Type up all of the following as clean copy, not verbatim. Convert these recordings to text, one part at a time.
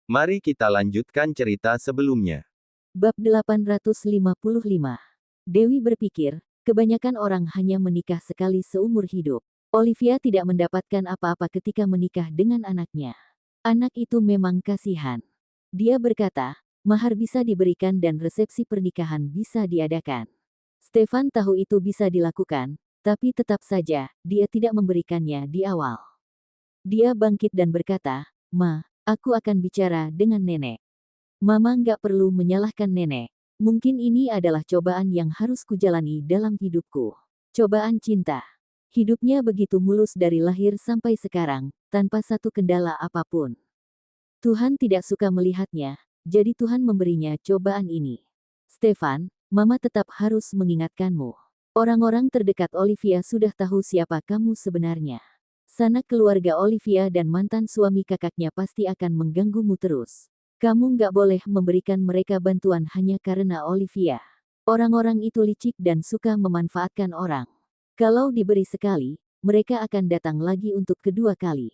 Mari kita lanjutkan cerita sebelumnya. Bab 855. Dewi berpikir, kebanyakan orang hanya menikah sekali seumur hidup. Olivia tidak mendapatkan apa-apa ketika menikah dengan anaknya. Anak itu memang kasihan. Dia berkata, mahar bisa diberikan dan resepsi pernikahan bisa diadakan. Stefan tahu itu bisa dilakukan, tapi tetap saja, dia tidak memberikannya di awal. Dia bangkit dan berkata, "Ma, aku akan bicara dengan nenek." Mama nggak perlu menyalahkan nenek. Mungkin ini adalah cobaan yang harus kujalani dalam hidupku. Cobaan cinta. Hidupnya begitu mulus dari lahir sampai sekarang, tanpa satu kendala apapun. Tuhan tidak suka melihatnya, jadi Tuhan memberinya cobaan ini. Stefan, Mama tetap harus mengingatkanmu. Orang-orang terdekat Olivia sudah tahu siapa kamu sebenarnya. Sanak keluarga Olivia dan mantan suami kakaknya pasti akan mengganggumu terus. Kamu nggak boleh memberikan mereka bantuan hanya karena Olivia. Orang-orang itu licik dan suka memanfaatkan orang. Kalau diberi sekali, mereka akan datang lagi untuk kedua kali.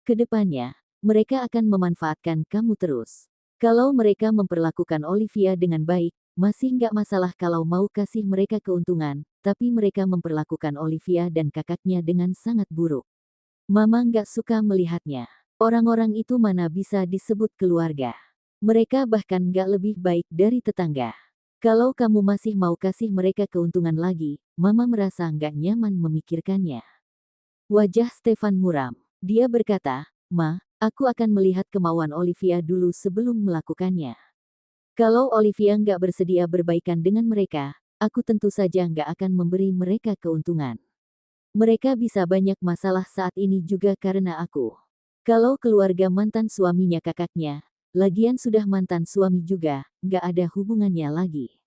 Kedepannya, mereka akan memanfaatkan kamu terus. Kalau mereka memperlakukan Olivia dengan baik, masih nggak masalah kalau mau kasih mereka keuntungan, tapi mereka memperlakukan Olivia dan kakaknya dengan sangat buruk. Mama nggak suka melihatnya. Orang-orang itu mana bisa disebut keluarga. Mereka bahkan nggak lebih baik dari tetangga. Kalau kamu masih mau kasih mereka keuntungan lagi, Mama merasa nggak nyaman memikirkannya. Wajah Stefan muram. Dia berkata, "Ma, aku akan melihat kemauan Olivia dulu sebelum melakukannya. Kalau Olivia nggak bersedia berbaikan dengan mereka, aku tentu saja nggak akan memberi mereka keuntungan. Mereka bisa banyak masalah saat ini juga karena aku. Kalau keluarga mantan suaminya kakaknya, lagian sudah mantan suami juga, nggak ada hubungannya lagi.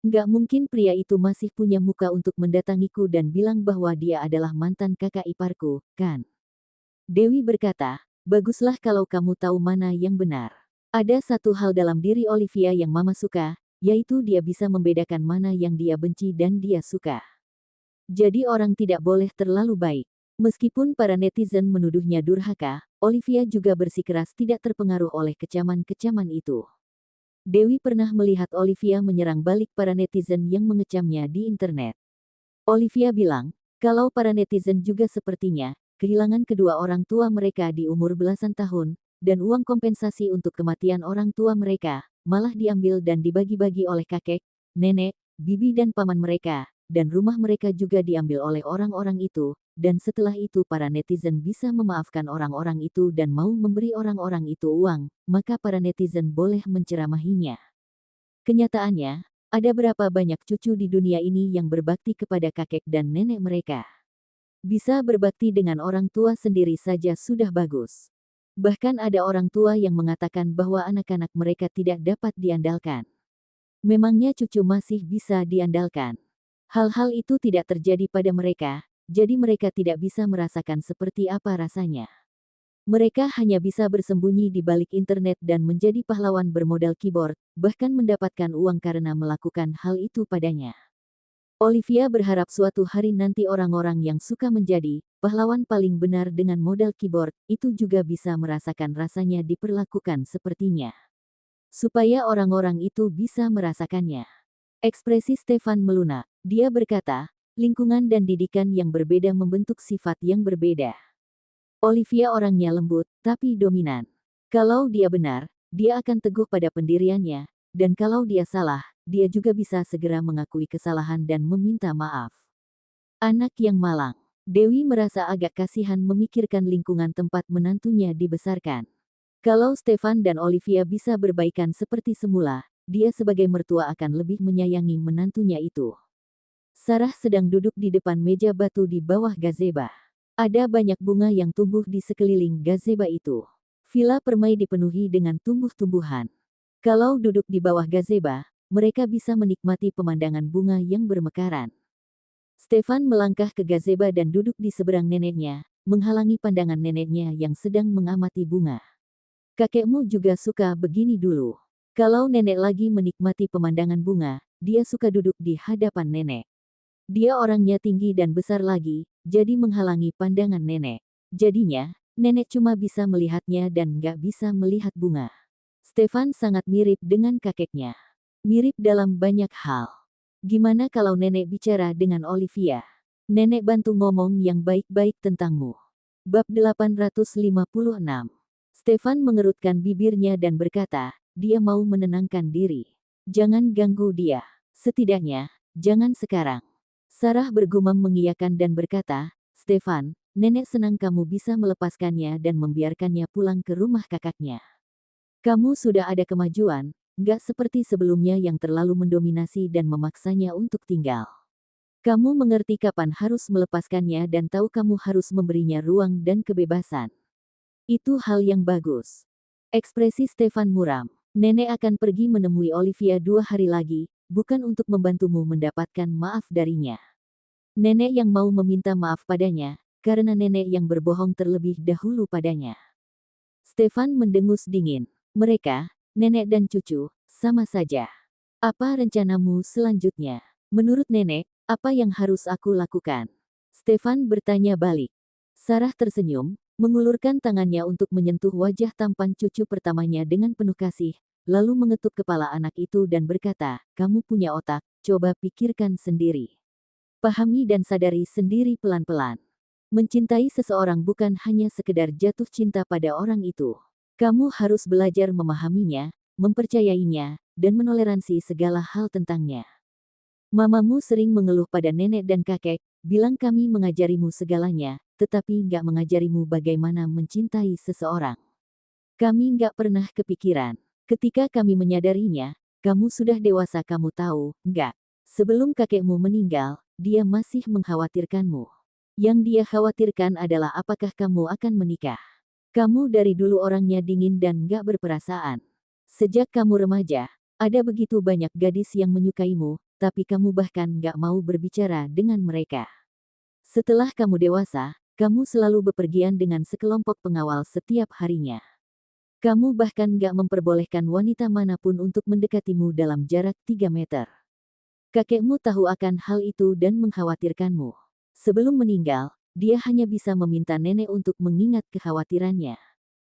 Nggak mungkin pria itu masih punya muka untuk mendatangiku dan bilang bahwa dia adalah mantan kakak iparku, kan?" Dewi berkata, "Baguslah kalau kamu tahu mana yang benar. Ada satu hal dalam diri Olivia yang Mama suka, yaitu dia bisa membedakan mana yang dia benci dan dia suka. Jadi orang tidak boleh terlalu baik." Meskipun para netizen menuduhnya durhaka, Olivia juga bersikeras tidak terpengaruh oleh kecaman-kecaman itu. Dewi pernah melihat Olivia menyerang balik para netizen yang mengecamnya di internet. Olivia bilang, kalau para netizen juga sepertinya, kehilangan kedua orang tua mereka di umur belasan tahun, dan uang kompensasi untuk kematian orang tua mereka, malah diambil dan dibagi-bagi oleh kakek, nenek, bibi dan paman mereka, dan rumah mereka juga diambil oleh orang-orang itu, dan setelah itu para netizen bisa memaafkan orang-orang itu dan mau memberi orang-orang itu uang, maka para netizen boleh menceramahinya. Kenyataannya, ada berapa banyak cucu di dunia ini yang berbakti kepada kakek dan nenek mereka? Bisa berbakti dengan orang tua sendiri saja sudah bagus. Bahkan ada orang tua yang mengatakan bahwa anak-anak mereka tidak dapat diandalkan. Memangnya cucu masih bisa diandalkan? Hal-hal itu tidak terjadi pada mereka, jadi mereka tidak bisa merasakan seperti apa rasanya. Mereka hanya bisa bersembunyi di balik internet dan menjadi pahlawan bermodal keyboard, bahkan mendapatkan uang karena melakukan hal itu padanya. Olivia berharap suatu hari nanti orang-orang yang suka menjadi pahlawan paling benar dengan modal keyboard itu juga bisa merasakan rasanya diperlakukan sepertinya. Supaya orang-orang itu bisa merasakannya. Ekspresi Stefan melunak. Dia berkata, lingkungan dan didikan yang berbeda membentuk sifat yang berbeda. Olivia orangnya lembut, tapi dominan. Kalau dia benar, dia akan teguh pada pendiriannya, dan kalau dia salah, dia juga bisa segera mengakui kesalahan dan meminta maaf. Anak yang malang. Dewi merasa agak kasihan memikirkan lingkungan tempat menantunya dibesarkan. Kalau Stefan dan Olivia bisa berbaikan seperti semula, dia sebagai mertua akan lebih menyayangi menantunya itu. Sarah sedang duduk di depan meja batu di bawah gazeba. Ada banyak bunga yang tumbuh di sekeliling gazeba itu. Villa Permai dipenuhi dengan tumbuh-tumbuhan. Kalau duduk di bawah gazeba, mereka bisa menikmati pemandangan bunga yang bermekaran. Stefan melangkah ke gazeba dan duduk di seberang neneknya, menghalangi pandangan neneknya yang sedang mengamati bunga. "Kakekmu juga suka begini dulu." Kalau nenek lagi menikmati pemandangan bunga, dia suka duduk di hadapan nenek. Dia orangnya tinggi dan besar lagi, jadi menghalangi pandangan nenek. Jadinya, nenek cuma bisa melihatnya dan nggak bisa melihat bunga. Stefan sangat mirip dengan kakeknya. Mirip dalam banyak hal. Gimana kalau nenek bicara dengan Olivia? Nenek bantu ngomong yang baik-baik tentangmu. Bab 856. Stefan mengerutkan bibirnya dan berkata, dia mau menenangkan diri. Jangan ganggu dia. Setidaknya, jangan sekarang. Sarah bergumam mengiyakan dan berkata, Stefan, nenek senang kamu bisa melepaskannya dan membiarkannya pulang ke rumah kakaknya. Kamu sudah ada kemajuan, nggak seperti sebelumnya yang terlalu mendominasi dan memaksanya untuk tinggal. Kamu mengerti kapan harus melepaskannya dan tahu kamu harus memberinya ruang dan kebebasan. Itu hal yang bagus. Ekspresi Stefan muram. Nenek akan pergi menemui Olivia 2 hari lagi, bukan untuk membantumu mendapatkan maaf darinya. Nenek yang mau meminta maaf padanya, karena nenek yang berbohong terlebih dahulu padanya. Stefan mendengus dingin. Mereka, nenek dan cucu, sama saja. Apa rencanamu selanjutnya? Menurut nenek, apa yang harus aku lakukan? Stefan bertanya balik. Sarah tersenyum, mengulurkan tangannya untuk menyentuh wajah tampan cucu pertamanya dengan penuh kasih, lalu mengetuk kepala anak itu dan berkata, kamu punya otak, coba pikirkan sendiri. Pahami dan sadari sendiri pelan-pelan. Mencintai seseorang bukan hanya sekedar jatuh cinta pada orang itu. Kamu harus belajar memahaminya, mempercayainya, dan menoleransi segala hal tentangnya. Mamamu sering mengeluh pada nenek dan kakek, bilang kami mengajarimu segalanya, tetapi nggak mengajarimu bagaimana mencintai seseorang. Kami nggak pernah kepikiran. Ketika kami menyadarinya, kamu sudah dewasa kamu tahu, nggak? Sebelum kakekmu meninggal, dia masih mengkhawatirkanmu. Yang dia khawatirkan adalah apakah kamu akan menikah. Kamu dari dulu orangnya dingin dan nggak berperasaan. Sejak kamu remaja, ada begitu banyak gadis yang menyukaimu, tapi kamu bahkan nggak mau berbicara dengan mereka. Setelah kamu dewasa, kamu selalu bepergian dengan sekelompok pengawal setiap harinya. Kamu bahkan nggak memperbolehkan wanita manapun untuk mendekatimu dalam jarak 3 meter. Kakekmu tahu akan hal itu dan mengkhawatirkanmu. Sebelum meninggal, dia hanya bisa meminta nenek untuk mengingat kekhawatirannya.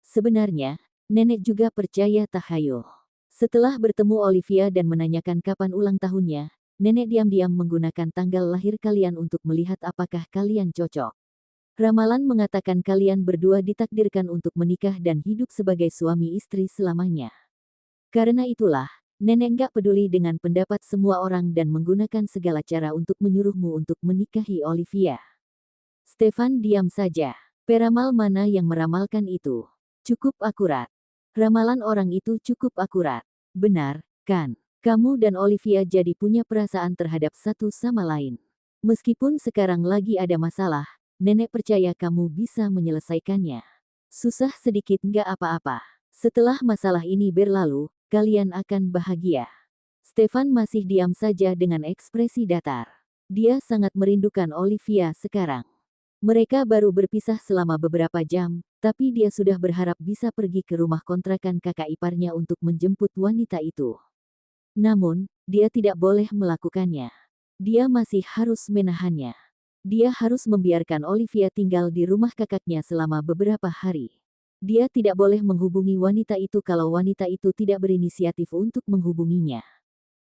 Sebenarnya, nenek juga percaya tahayul. Setelah bertemu Olivia dan menanyakan kapan ulang tahunnya, nenek diam-diam menggunakan tanggal lahir kalian untuk melihat apakah kalian cocok. Ramalan mengatakan kalian berdua ditakdirkan untuk menikah dan hidup sebagai suami istri selamanya. Karena itulah, nenek nggak peduli dengan pendapat semua orang dan menggunakan segala cara untuk menyuruhmu untuk menikahi Olivia. Stefan diam saja. Peramal mana yang meramalkan itu? Cukup akurat. Ramalan orang itu cukup akurat. Benar, kan? Kamu dan Olivia jadi punya perasaan terhadap satu sama lain. Meskipun sekarang lagi ada masalah, nenek percaya kamu bisa menyelesaikannya. Susah sedikit nggak apa-apa. Setelah masalah ini berlalu, kalian akan bahagia. Stefan masih diam saja dengan ekspresi datar. Dia sangat merindukan Olivia sekarang. Mereka baru berpisah selama beberapa jam, tapi dia sudah berharap bisa pergi ke rumah kontrakan kakak iparnya untuk menjemput wanita itu. Namun, dia tidak boleh melakukannya. Dia masih harus menahannya. Dia harus membiarkan Olivia tinggal di rumah kakaknya selama beberapa hari. Dia tidak boleh menghubungi wanita itu kalau wanita itu tidak berinisiatif untuk menghubunginya.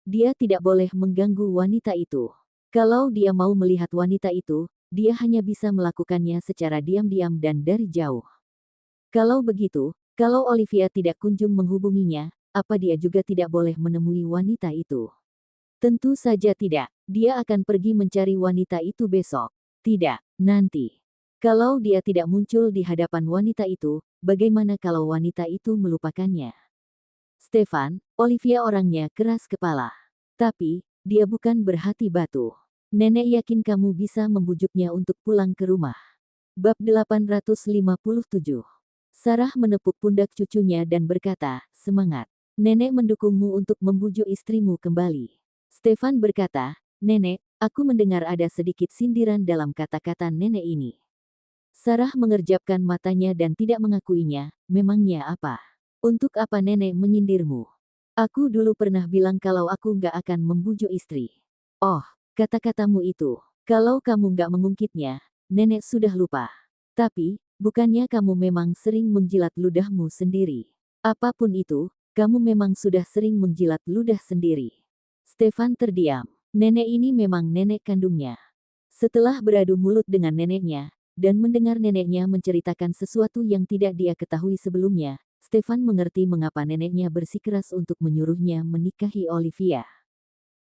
Dia tidak boleh mengganggu wanita itu. Kalau dia mau melihat wanita itu, dia hanya bisa melakukannya secara diam-diam dan dari jauh. Kalau begitu, kalau Olivia tidak kunjung menghubunginya, apa dia juga tidak boleh menemui wanita itu? Tentu saja tidak. Dia akan pergi mencari wanita itu besok. Tidak, nanti. Kalau dia tidak muncul di hadapan wanita itu, bagaimana kalau wanita itu melupakannya? Stefan, Olivia orangnya keras kepala. Tapi, dia bukan berhati batu. Nenek yakin kamu bisa membujuknya untuk pulang ke rumah. Bab 857. Sarah menepuk pundak cucunya dan berkata, semangat. Nenek mendukungmu untuk membujuk istrimu kembali. Stefan berkata, Nenek, aku mendengar ada sedikit sindiran dalam kata-kata nenek ini. Sarah mengerjapkan matanya dan tidak mengakuinya, memangnya apa? Untuk apa nenek menyindirmu? Aku dulu pernah bilang kalau aku nggak akan membujuk istri. Oh, kata-katamu itu, kalau kamu nggak mengungkitnya, nenek sudah lupa. Tapi, bukannya kamu memang sering menjilat ludahmu sendiri. Apapun itu, kamu memang sudah sering menjilat ludah sendiri. Stefan terdiam. Nenek ini memang nenek kandungnya. Setelah beradu mulut dengan neneknya, dan mendengar neneknya menceritakan sesuatu yang tidak dia ketahui sebelumnya, Stefan mengerti mengapa neneknya bersikeras untuk menyuruhnya menikahi Olivia.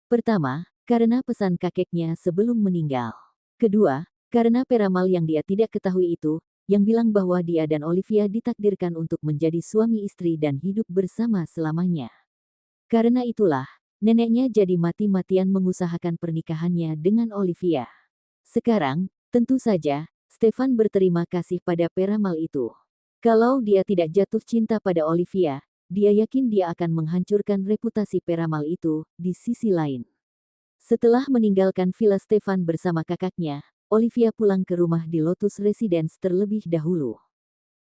Pertama, karena pesan kakeknya sebelum meninggal. Kedua, karena peramal yang dia tidak ketahui itu, yang bilang bahwa dia dan Olivia ditakdirkan untuk menjadi suami istri dan hidup bersama selamanya. Karena itulah, neneknya jadi mati-matian mengusahakan pernikahannya dengan Olivia. Sekarang, tentu saja, Stefan berterima kasih pada peramal itu. Kalau dia tidak jatuh cinta pada Olivia, dia yakin dia akan menghancurkan reputasi peramal itu. Di sisi lain, setelah meninggalkan villa Stefan bersama kakaknya, Olivia pulang ke rumah di Lotus Residence terlebih dahulu.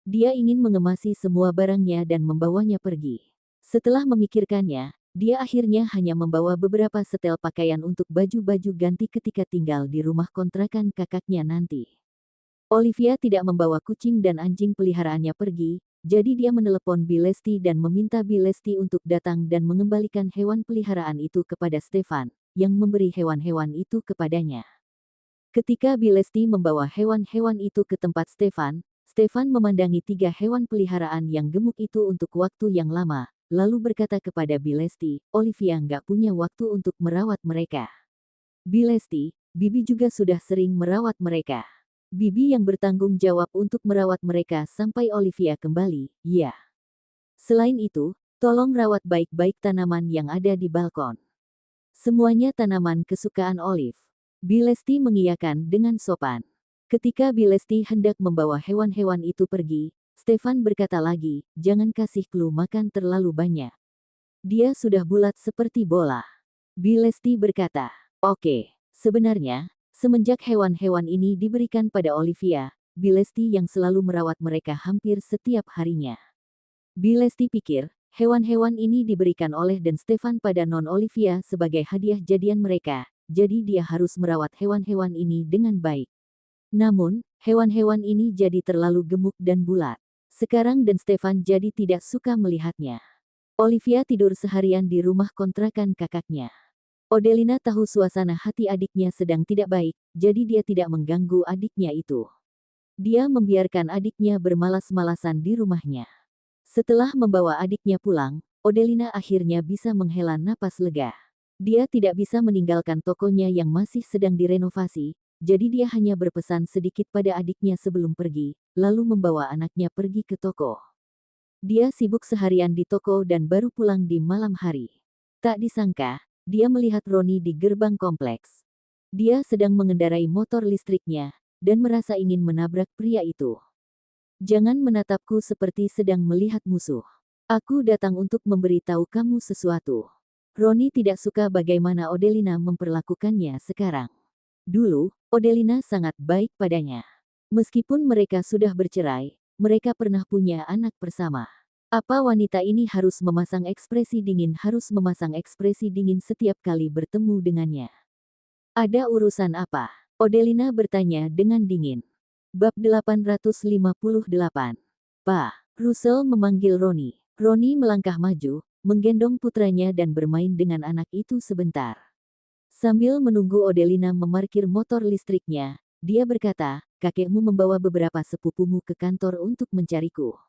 Dia ingin mengemasi semua barangnya dan membawanya pergi. Setelah memikirkannya, dia akhirnya hanya membawa beberapa setel pakaian untuk baju-baju ganti ketika tinggal di rumah kontrakan kakaknya nanti. Olivia tidak membawa kucing dan anjing peliharaannya pergi, jadi dia menelepon Bilesti dan meminta Bilesti untuk datang dan mengembalikan hewan peliharaan itu kepada Stefan, yang memberi hewan-hewan itu kepadanya. Ketika Bilesti membawa hewan-hewan itu ke tempat Stefan, Stefan memandangi 3 hewan peliharaan yang gemuk itu untuk waktu yang lama, lalu berkata kepada Bilesti, Olivia nggak punya waktu untuk merawat mereka. Bilesti, Bibi juga sudah sering merawat mereka. Bibi yang bertanggung jawab untuk merawat mereka sampai Olivia kembali, ya. Selain itu, tolong rawat baik-baik tanaman yang ada di balkon. Semuanya tanaman kesukaan Olive. Bilesti mengiyakan dengan sopan. Ketika Bilesti hendak membawa hewan-hewan itu pergi, Stefan berkata lagi, jangan kasih clue makan terlalu banyak. Dia sudah bulat seperti bola. Bilesti berkata, oke, sebenarnya, semenjak hewan-hewan ini diberikan pada Olivia, Bilesti yang selalu merawat mereka hampir setiap harinya. Bilesti pikir, hewan-hewan ini diberikan oleh dan Stefan pada non Olivia sebagai hadiah jadian mereka, jadi dia harus merawat hewan-hewan ini dengan baik. Namun, hewan-hewan ini jadi terlalu gemuk dan bulat. Sekarang dan Stefan jadi tidak suka melihatnya. Olivia tidur seharian di rumah kontrakan kakaknya. Odelina tahu suasana hati adiknya sedang tidak baik, jadi dia tidak mengganggu adiknya itu. Dia membiarkan adiknya bermalas-malasan di rumahnya. Setelah membawa adiknya pulang, Odelina akhirnya bisa menghela napas lega. Dia tidak bisa meninggalkan tokonya yang masih sedang direnovasi, jadi dia hanya berpesan sedikit pada adiknya sebelum pergi, lalu membawa anaknya pergi ke toko. Dia sibuk seharian di toko dan baru pulang di malam hari. Tak disangka, dia melihat Roni di gerbang kompleks. Dia sedang mengendarai motor listriknya, dan merasa ingin menabrak pria itu. Jangan menatapku seperti sedang melihat musuh. Aku datang untuk memberitahu kamu sesuatu. Roni tidak suka bagaimana Odelina memperlakukannya sekarang. Dulu, Odelina sangat baik padanya. Meskipun mereka sudah bercerai, mereka pernah punya anak bersama. Apa wanita ini harus memasang ekspresi dingin setiap kali bertemu dengannya? Ada urusan apa? Odelina bertanya dengan dingin. Bab 858. Pak, Russell memanggil Roni. Roni melangkah maju, menggendong putranya dan bermain dengan anak itu sebentar. Sambil menunggu Odelina memarkir motor listriknya, dia berkata, kakekmu membawa beberapa sepupumu ke kantor untuk mencariku.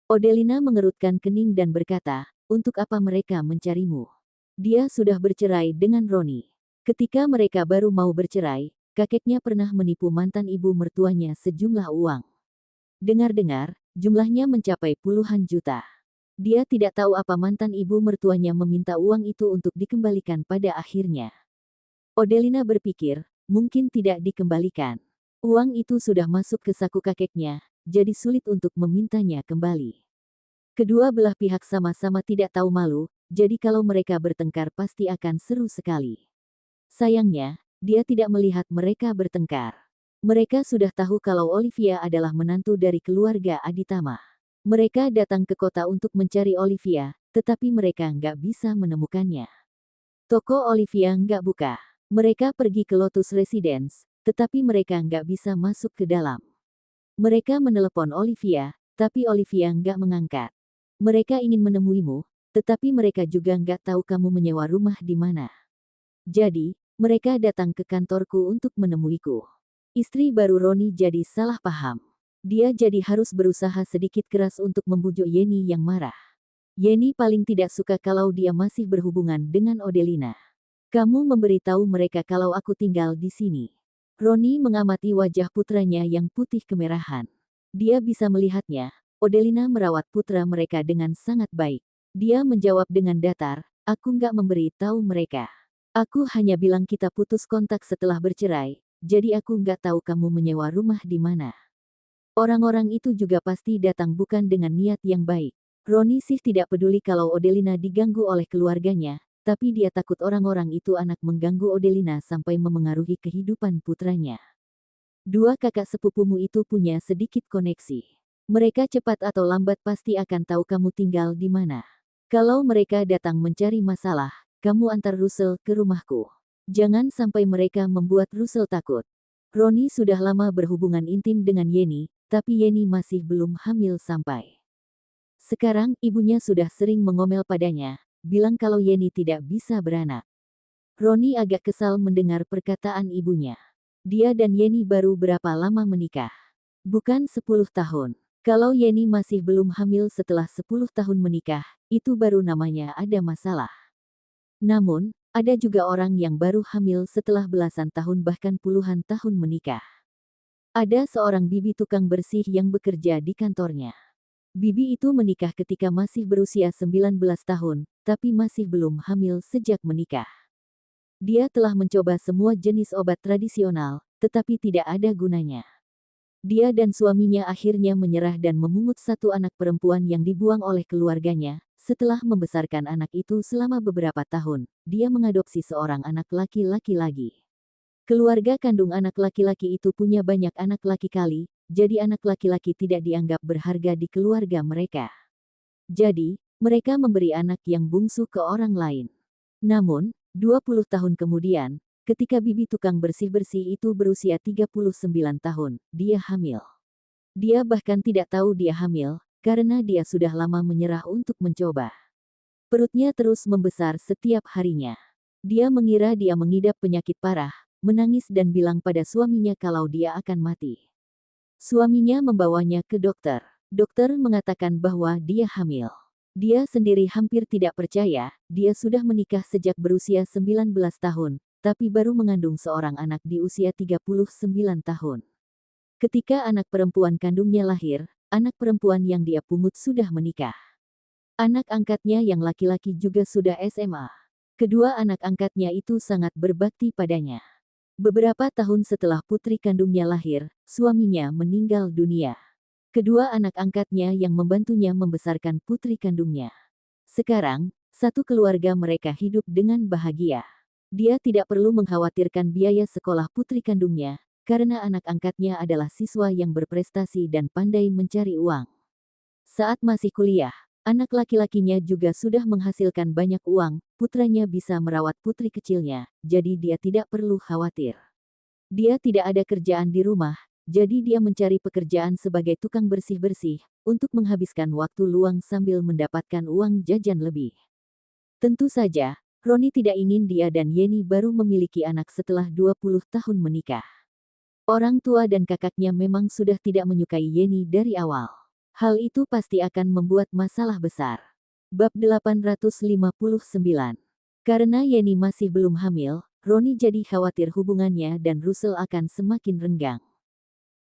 Odelina mengerutkan kening dan berkata, untuk apa mereka mencarimu? Dia sudah bercerai dengan Roni. Ketika mereka baru mau bercerai, kakeknya pernah menipu mantan ibu mertuanya sejumlah uang. Dengar-dengar, jumlahnya mencapai puluhan juta. Dia tidak tahu apa mantan ibu mertuanya meminta uang itu untuk dikembalikan pada akhirnya. Odelina berpikir, mungkin tidak dikembalikan. Uang itu sudah masuk ke saku kakeknya, jadi sulit untuk memintanya kembali. Kedua belah pihak sama-sama tidak tahu malu, jadi kalau mereka bertengkar pasti akan seru sekali. Sayangnya, dia tidak melihat mereka bertengkar. Mereka sudah tahu kalau Olivia adalah menantu dari keluarga Aditama. Mereka datang ke kota untuk mencari Olivia, tetapi mereka nggak bisa menemukannya. Toko Olivia nggak buka. Mereka pergi ke Lotus Residence, tetapi mereka nggak bisa masuk ke dalam. Mereka menelepon Olivia, tapi Olivia nggak mengangkat. Mereka ingin menemuimu, Tetapi mereka juga nggak tahu kamu menyewa rumah di mana. Jadi, mereka datang ke kantorku untuk menemuiku. Istri baru Roni jadi salah paham. Dia jadi harus berusaha sedikit keras untuk membujuk Yeni yang marah. Yeni paling tidak suka kalau dia masih berhubungan dengan Odelina. Kamu memberitahu mereka kalau aku tinggal di sini. Roni mengamati wajah putranya yang putih kemerahan. Dia bisa melihatnya, Odelina merawat putra mereka dengan sangat baik. Dia menjawab dengan datar, aku nggak memberi tahu mereka. Aku hanya bilang kita putus kontak setelah bercerai, jadi aku nggak tahu kamu menyewa rumah di mana. Orang-orang itu juga pasti datang bukan dengan niat yang baik. Roni sih tidak peduli kalau Odelina diganggu oleh keluarganya, tapi dia takut orang-orang itu anak mengganggu Odelina sampai memengaruhi kehidupan putranya. Dua kakak sepupumu itu punya sedikit koneksi. Mereka cepat atau lambat pasti akan tahu kamu tinggal di mana. Kalau mereka datang mencari masalah, kamu antar Russell ke rumahku. Jangan sampai mereka membuat Russell takut. Roni sudah lama berhubungan intim dengan Yeni, tapi Yeni masih belum hamil sampai. Sekarang ibunya sudah sering mengomel padanya, bilang kalau Yeni tidak bisa beranak. Roni agak kesal mendengar perkataan ibunya. Dia dan Yeni baru berapa lama menikah? Bukan 10 tahun. Kalau Yeni masih belum hamil setelah 10 tahun menikah, itu baru namanya ada masalah. Namun, ada juga orang yang baru hamil setelah belasan tahun bahkan puluhan tahun menikah. Ada seorang bibi tukang bersih yang bekerja di kantornya. Bibi itu menikah ketika masih berusia 19 tahun, tapi masih belum hamil sejak menikah. Dia telah mencoba semua jenis obat tradisional, tetapi tidak ada gunanya. Dia dan suaminya akhirnya menyerah dan memungut satu anak perempuan yang dibuang oleh keluarganya. Setelah membesarkan anak itu selama beberapa tahun, dia mengadopsi seorang anak laki-laki lagi. Keluarga kandung anak laki-laki itu punya banyak anak laki-kali, jadi anak laki-laki tidak dianggap berharga di keluarga mereka. Jadi, mereka memberi anak yang bungsu ke orang lain. Namun, 20 tahun kemudian, ketika bibi tukang bersih-bersih itu berusia 39 tahun, dia hamil. Dia bahkan tidak tahu dia hamil, karena dia sudah lama menyerah untuk mencoba. Perutnya terus membesar setiap harinya. Dia mengira dia mengidap penyakit parah, menangis dan bilang pada suaminya kalau dia akan mati. Suaminya membawanya ke dokter. Dokter mengatakan bahwa dia hamil. Dia sendiri hampir tidak percaya, dia sudah menikah sejak berusia 19 tahun, tapi baru mengandung seorang anak di usia 39 tahun. Ketika anak perempuan kandungnya lahir, anak perempuan yang dia pungut sudah menikah. Anak angkatnya yang laki-laki juga sudah SMA. Kedua anak angkatnya itu sangat berbakti padanya. Beberapa tahun setelah putri kandungnya lahir, suaminya meninggal dunia. Kedua anak angkatnya yang membantunya membesarkan putri kandungnya. Sekarang, satu keluarga mereka hidup dengan bahagia. Dia tidak perlu mengkhawatirkan biaya sekolah putri kandungnya, karena anak angkatnya adalah siswa yang berprestasi dan pandai mencari uang. Saat masih kuliah, anak laki-lakinya juga sudah menghasilkan banyak uang, putranya bisa merawat putri kecilnya, jadi dia tidak perlu khawatir. Dia tidak ada kerjaan di rumah, jadi dia mencari pekerjaan sebagai tukang bersih-bersih, untuk menghabiskan waktu luang sambil mendapatkan uang jajan lebih. Tentu saja, Roni tidak ingin dia dan Yeni baru memiliki anak setelah 20 tahun menikah. Orang tua dan kakaknya memang sudah tidak menyukai Yeni dari awal. Hal itu pasti akan membuat masalah besar. Bab 859. Karena Yeni masih belum hamil, Roni jadi khawatir hubungannya dan Russell akan semakin renggang.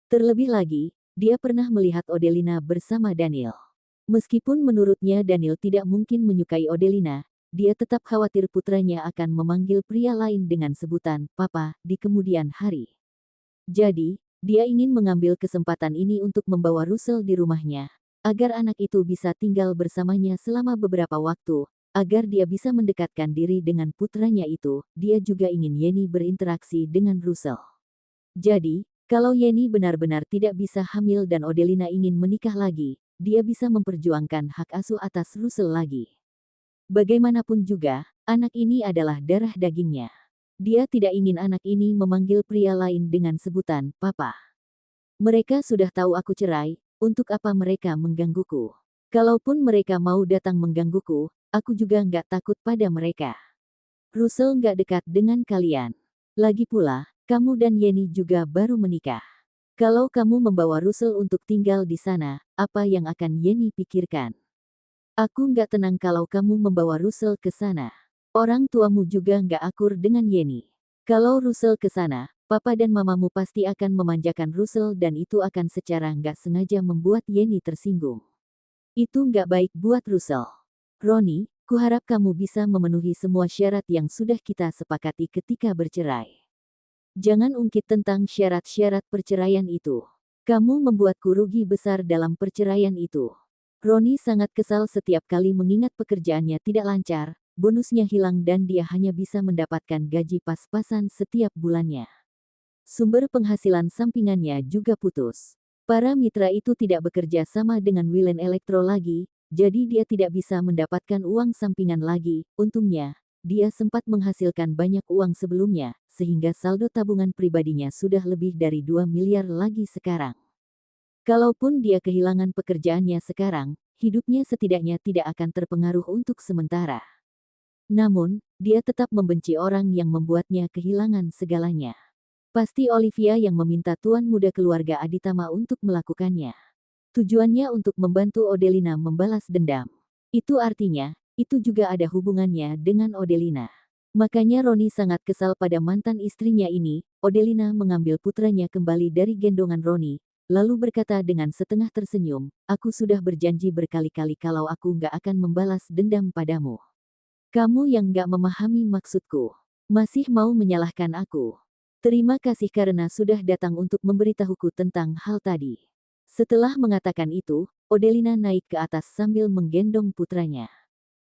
Terlebih lagi, dia pernah melihat Odelina bersama Daniel. Meskipun menurutnya Daniel tidak mungkin menyukai Odelina, dia tetap khawatir putranya akan memanggil pria lain dengan sebutan "Papa" di kemudian hari. Jadi, dia ingin mengambil kesempatan ini untuk membawa Russell di rumahnya, agar anak itu bisa tinggal bersamanya selama beberapa waktu, agar dia bisa mendekatkan diri dengan putranya itu. Dia juga ingin Yeni berinteraksi dengan Russell. Jadi, kalau Yeni benar-benar tidak bisa hamil dan Odelina ingin menikah lagi, dia bisa memperjuangkan hak asuh atas Russell lagi. Bagaimanapun juga, anak ini adalah darah dagingnya. Dia tidak ingin anak ini memanggil pria lain dengan sebutan "Papa". Mereka sudah tahu aku cerai, untuk apa mereka menggangguku? Kalaupun mereka mau datang menggangguku, aku juga nggak takut pada mereka. Russell nggak dekat dengan kalian. Lagi pula, kamu dan Yenny juga baru menikah. Kalau kamu membawa Russell untuk tinggal di sana, apa yang akan Yenny pikirkan? Aku nggak tenang kalau kamu membawa Russell ke sana. Orang tuamu juga nggak akur dengan Yenny. Kalau Russell ke sana, papa dan mamamu pasti akan memanjakan Russell dan itu akan secara nggak sengaja membuat Yenny tersinggung. Itu nggak baik buat Russell. Ronnie, kuharap kamu bisa memenuhi semua syarat yang sudah kita sepakati ketika bercerai. Jangan ungkit tentang syarat-syarat perceraian itu. Kamu membuatku rugi besar dalam perceraian itu. Ronnie sangat kesal setiap kali mengingat pekerjaannya tidak lancar, bonusnya hilang dan dia hanya bisa mendapatkan gaji pas-pasan setiap bulannya. Sumber penghasilan sampingannya juga putus. Para mitra itu tidak bekerja sama dengan Wilen Electro lagi, jadi dia tidak bisa mendapatkan uang sampingan lagi. Untungnya, dia sempat menghasilkan banyak uang sebelumnya, sehingga saldo tabungan pribadinya sudah lebih dari 2 miliar lagi sekarang. Kalaupun dia kehilangan pekerjaannya sekarang, hidupnya setidaknya tidak akan terpengaruh untuk sementara. Namun, dia tetap membenci orang yang membuatnya kehilangan segalanya. Pasti Olivia yang meminta tuan muda keluarga Aditama untuk melakukannya. Tujuannya untuk membantu Odelina membalas dendam. Itu artinya, itu juga ada hubungannya dengan Odelina. Makanya Ronnie sangat kesal pada mantan istrinya ini. Odelina mengambil putranya kembali dari gendongan Ronnie, lalu berkata dengan setengah tersenyum, aku sudah berjanji berkali-kali kalau aku nggak akan membalas dendam padamu. Kamu yang nggak memahami maksudku. Masih mau menyalahkan aku. Terima kasih karena sudah datang untuk memberitahuku tentang hal tadi. Setelah mengatakan itu, Odelina naik ke atas sambil menggendong putranya.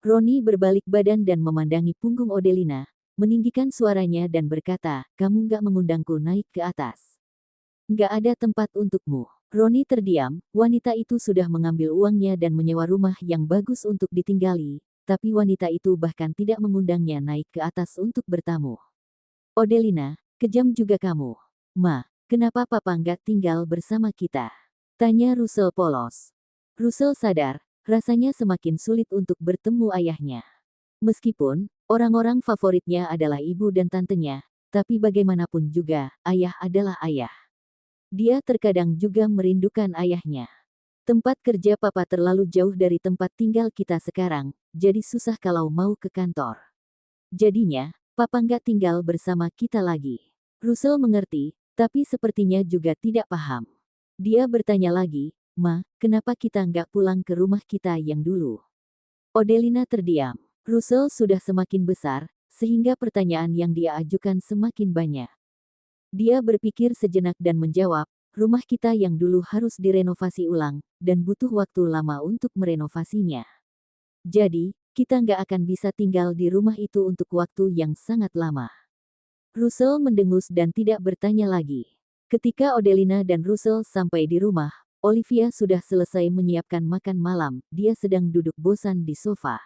Ronnie berbalik badan dan memandangi punggung Odelina, meninggikan suaranya dan berkata, kamu nggak mengundangku naik ke atas. Nggak ada tempat untukmu. Ronnie terdiam, wanita itu sudah mengambil uangnya dan menyewa rumah yang bagus untuk ditinggali, tapi wanita itu bahkan tidak mengundangnya naik ke atas untuk bertamu. Odelina, kejam juga kamu. Ma, kenapa papa nggak tinggal bersama kita? Tanya Russell polos. Russell sadar, rasanya semakin sulit untuk bertemu ayahnya. Meskipun, orang-orang favoritnya adalah ibu dan tantenya, tapi bagaimanapun juga, ayah adalah ayah. Dia terkadang juga merindukan ayahnya. Tempat kerja papa terlalu jauh dari tempat tinggal kita sekarang, jadi susah kalau mau ke kantor. Jadinya, papa nggak tinggal bersama kita lagi. Russell mengerti, tapi sepertinya juga tidak paham. Dia bertanya lagi, Ma, kenapa kita nggak pulang ke rumah kita yang dulu? Odelina terdiam. Russell sudah semakin besar, sehingga pertanyaan yang dia ajukan semakin banyak. Dia berpikir sejenak dan menjawab, rumah kita yang dulu harus direnovasi ulang, dan butuh waktu lama untuk merenovasinya. Jadi, kita nggak akan bisa tinggal di rumah itu untuk waktu yang sangat lama. Russell mendengus dan tidak bertanya lagi. Ketika Odelina dan Russell sampai di rumah, Olivia sudah selesai menyiapkan makan malam. Dia sedang duduk bosan di sofa.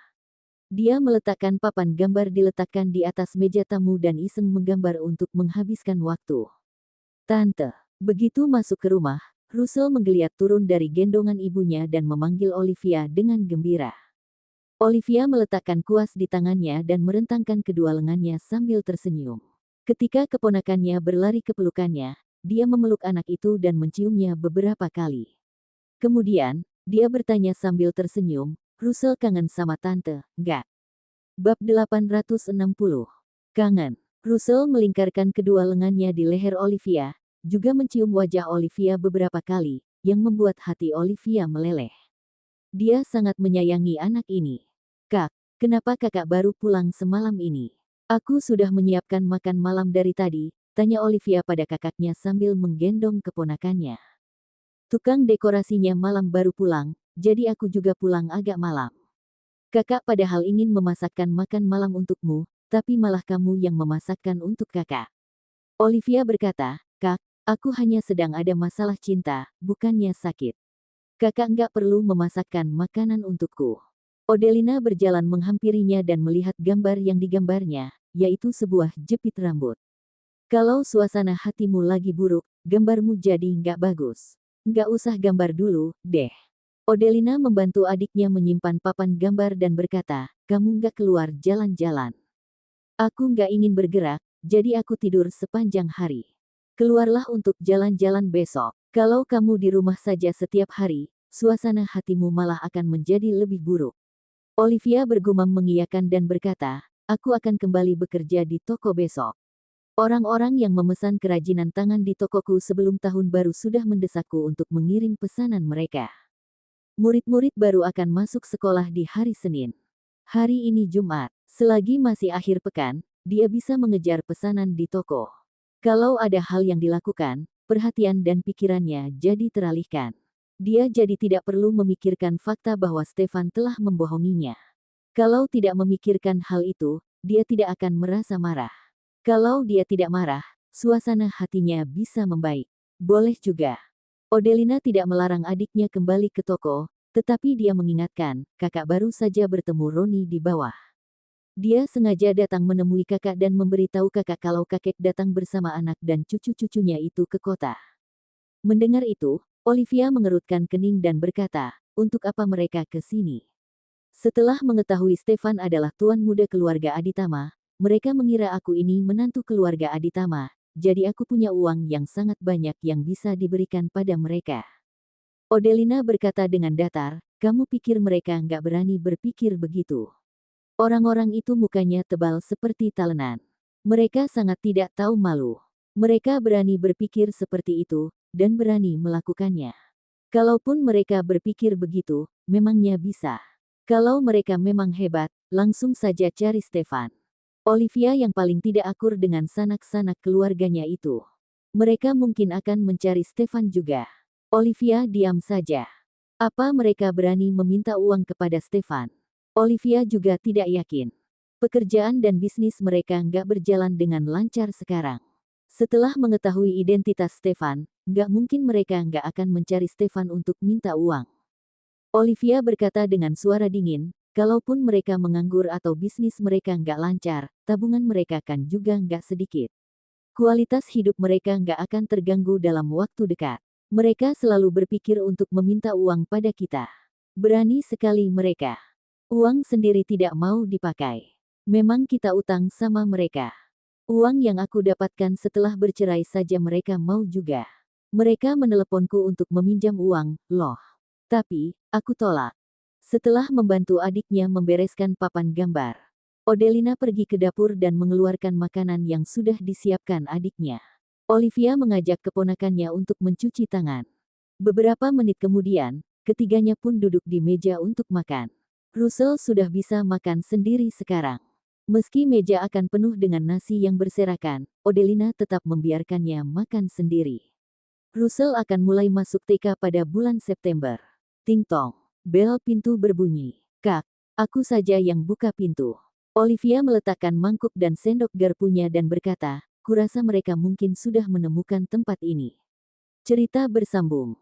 Dia meletakkan papan gambar diletakkan di atas meja tamu dan iseng menggambar untuk menghabiskan waktu. Tante, begitu masuk ke rumah, Russell menggeliat turun dari gendongan ibunya dan memanggil Olivia dengan gembira. Olivia meletakkan kuas di tangannya dan merentangkan kedua lengannya sambil tersenyum. Ketika keponakannya berlari ke pelukannya, dia memeluk anak itu dan menciumnya beberapa kali. Kemudian, dia bertanya sambil tersenyum, Russell kangen sama tante, nggak? Bab 860. Kangen. Russell melingkarkan kedua lengannya di leher Olivia, juga mencium wajah Olivia beberapa kali, yang membuat hati Olivia meleleh. Dia sangat menyayangi anak ini. Kak, kenapa kakak baru pulang semalam ini? Aku sudah menyiapkan makan malam dari tadi, tanya Olivia pada kakaknya sambil menggendong keponakannya. Tukang dekorasinya malam baru pulang, jadi aku juga pulang agak malam. Kakak padahal ingin memasakkan makan malam untukmu, tapi malah kamu yang memasakkan untuk kakak. Olivia berkata, Kak, aku hanya sedang ada masalah cinta, bukannya sakit. Kakak nggak perlu memasakkan makanan untukku. Odelina berjalan menghampirinya dan melihat gambar yang digambarnya, yaitu sebuah jepit rambut. Kalau suasana hatimu lagi buruk, gambarmu jadi nggak bagus. Nggak usah gambar dulu, deh. Odelina membantu adiknya menyimpan papan gambar dan berkata, "Kamu nggak keluar jalan-jalan. Aku nggak ingin bergerak, jadi aku tidur sepanjang hari. Keluarlah untuk jalan-jalan besok. Kalau kamu di rumah saja setiap hari, suasana hatimu malah akan menjadi lebih buruk." Olivia bergumam mengiyakan dan berkata, "Aku akan kembali bekerja di toko besok." Orang-orang yang memesan kerajinan tangan di tokoku sebelum tahun baru sudah mendesakku untuk mengirim pesanan mereka. Murid-murid baru akan masuk sekolah di hari Senin. Hari ini Jumat, selagi masih akhir pekan, dia bisa mengejar pesanan di toko. Kalau ada hal yang dilakukan, perhatian dan pikirannya jadi teralihkan. Dia jadi tidak perlu memikirkan fakta bahwa Stefan telah membohonginya. Kalau tidak memikirkan hal itu, dia tidak akan merasa marah. Kalau dia tidak marah, suasana hatinya bisa membaik. Boleh juga. Odelina tidak melarang adiknya kembali ke toko, tetapi dia mengingatkan, kakak baru saja bertemu Roni di bawah. Dia sengaja datang menemui kakak dan memberitahu kakak kalau kakek datang bersama anak dan cucu-cucunya itu ke kota. Mendengar itu, Olivia mengerutkan kening dan berkata, untuk apa mereka ke sini? Setelah mengetahui Stefan adalah tuan muda keluarga Aditama, mereka mengira aku ini menantu keluarga Aditama, jadi aku punya uang yang sangat banyak yang bisa diberikan pada mereka. Odelina berkata dengan datar, kamu pikir mereka nggak berani berpikir begitu? Orang-orang itu mukanya tebal seperti talenan. Mereka sangat tidak tahu malu. Mereka berani berpikir seperti itu, dan berani melakukannya. Kalaupun mereka berpikir begitu, memangnya bisa. Kalau mereka memang hebat, langsung saja cari Stefan. Olivia yang paling tidak akur dengan sanak-sanak keluarganya itu. Mereka mungkin akan mencari Stefan juga. Olivia diam saja. Apa mereka berani meminta uang kepada Stefan? Olivia juga tidak yakin. Pekerjaan dan bisnis mereka nggak berjalan dengan lancar sekarang. Setelah mengetahui identitas Stefan, nggak mungkin mereka nggak akan mencari Stefan untuk minta uang. Olivia berkata dengan suara dingin, kalaupun mereka menganggur atau bisnis mereka nggak lancar, tabungan mereka kan juga nggak sedikit. Kualitas hidup mereka nggak akan terganggu dalam waktu dekat. Mereka selalu berpikir untuk meminta uang pada kita. Berani sekali mereka. Uang sendiri tidak mau dipakai. Memang kita utang sama mereka. Uang yang aku dapatkan setelah bercerai saja mereka mau juga. Mereka meneleponku untuk meminjam uang, loh. Tapi, aku tolak. Setelah membantu adiknya membereskan papan gambar, Odelina pergi ke dapur dan mengeluarkan makanan yang sudah disiapkan adiknya. Olivia mengajak keponakannya untuk mencuci tangan. Beberapa menit kemudian, ketiganya pun duduk di meja untuk makan. Russell sudah bisa makan sendiri sekarang. Meski meja akan penuh dengan nasi yang berserakan, Odelina tetap membiarkannya makan sendiri. Russell akan mulai masuk TK pada bulan September. Ting tong. Bel pintu berbunyi. Kak, aku saja yang buka pintu. Olivia meletakkan mangkuk dan sendok garpunya dan berkata, kurasa mereka mungkin sudah menemukan tempat ini. Cerita bersambung.